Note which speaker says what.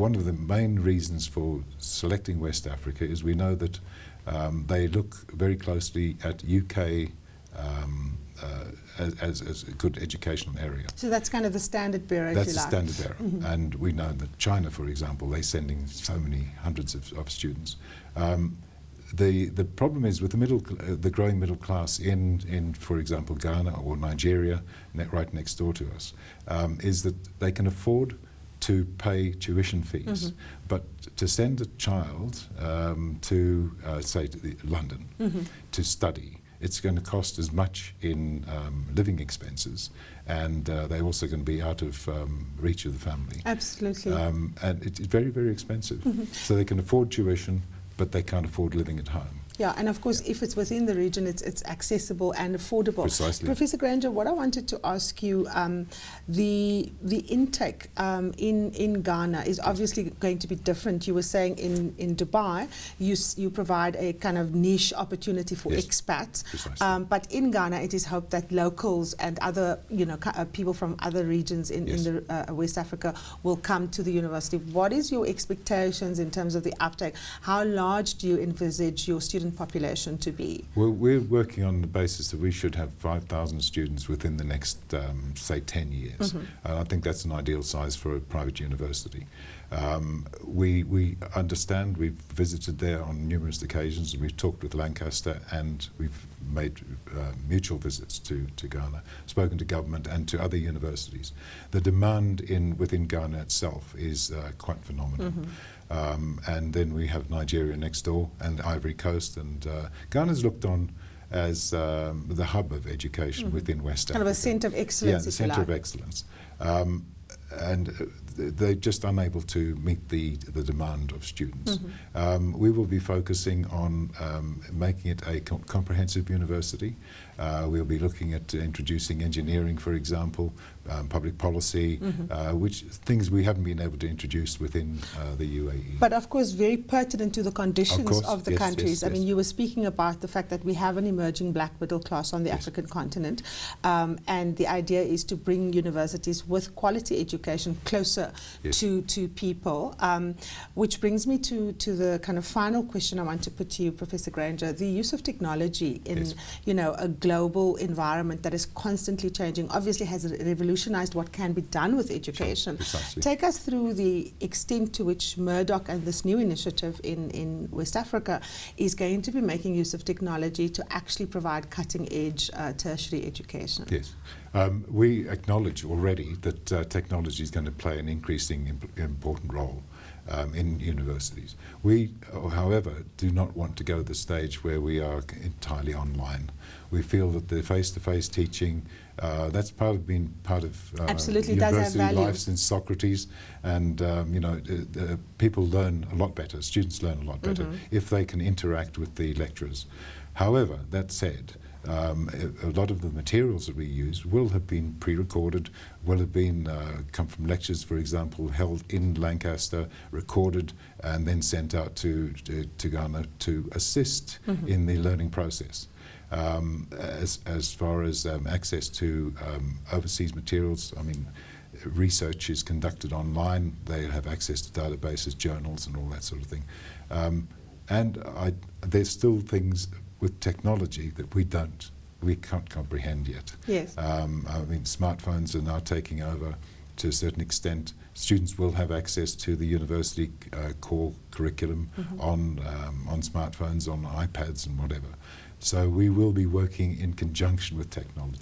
Speaker 1: One of the main reasons for selecting West Africa is we know that they look very closely at UK as a good educational area.
Speaker 2: So that's kind of the standard bearer,
Speaker 1: That's
Speaker 2: if you like.
Speaker 1: That's the standard bearer. Mm-hmm. And we know that China, for example, they're sending so many hundreds of students. The problem is with the growing middle class in, for example, Ghana or Nigeria, right next door to us, is that they can afford to pay tuition fees, mm-hmm. but to send a child to, say, to London mm-hmm. to study, it's going to cost as much in living expenses, and they're also going to be out of reach of the family.
Speaker 2: Absolutely.
Speaker 1: And it's very, very expensive. Mm-hmm. So they can afford tuition, but they can't afford living at home.
Speaker 2: Yeah, and of course, if it's within the region, it's accessible and affordable.
Speaker 1: Precisely.
Speaker 2: Professor Grainger, what I wanted to ask you, the intake in Ghana is obviously going to be different. You were saying in Dubai, you provide a kind of niche opportunity for
Speaker 1: yes,
Speaker 2: expats.
Speaker 1: Precisely.
Speaker 2: But in Ghana, it is hoped that locals and other, people from other regions in the West Africa will come to the university. What is your expectations in terms of the uptake? How large do you envisage your student population to be?
Speaker 1: Well, we're working on the basis that we should have 5,000 students within the next, say, 10 years. Mm-hmm. I think that's an ideal size for a private university. We understand, we've visited there on numerous occasions, and we've talked with Lancaster, and we've made mutual visits to Ghana, spoken to government and to other universities. The demand within Ghana itself is quite phenomenal. Mm-hmm. And then we have Nigeria next door and Ivory Coast, and Ghana's looked on as the hub of education mm-hmm. within West Africa.
Speaker 2: Kind of a centre of excellence,
Speaker 1: yeah, the centre of excellence. And they're just unable to meet the demand of students. Mm-hmm. We will be focusing on making it a comprehensive university. We'll be looking at introducing engineering, for example, public policy, mm-hmm. Which things we haven't been able to introduce within the UAE.
Speaker 2: But of course, very pertinent to the conditions of the
Speaker 1: yes,
Speaker 2: countries.
Speaker 1: Yes,
Speaker 2: I mean, you were speaking about the fact that we have an emerging black middle class on the African continent, and the idea is to bring universities with quality education closer to people, which brings me to the kind of final question I want to put to you, Professor Grainger. The use of technology in a global environment that is constantly changing obviously has revolutionized what can be done with education.
Speaker 1: Precisely.
Speaker 2: Take us through the extent to which Murdoch and this new initiative in West Africa is going to be making use of technology to actually provide cutting-edge tertiary education.
Speaker 1: Yes. We acknowledge already that technology is going to play an increasing important role in universities. We, however, do not want to go to the stage where we are entirely online. We feel that the face-to-face teaching, that's been part of
Speaker 2: absolutely
Speaker 1: university
Speaker 2: does have value.
Speaker 1: Life since Socrates, and people learn a lot better, students learn a lot better mm-hmm. if they can interact with the lecturers. However, that said, a lot of the materials that we use will have been pre-recorded, will have been come from lectures, for example, held in Lancaster, recorded, and then sent out to Ghana to assist mm-hmm. in the learning process. As far as access to overseas materials, I mean, research is conducted online. They have access to databases, journals, and all that sort of thing. There's still things with technology that we can't comprehend yet.
Speaker 2: Yes.
Speaker 1: I mean, smartphones are now taking over to a certain extent. Students will have access to the university core curriculum mm-hmm. on smartphones, on iPads and whatever. So we will be working in conjunction with technology.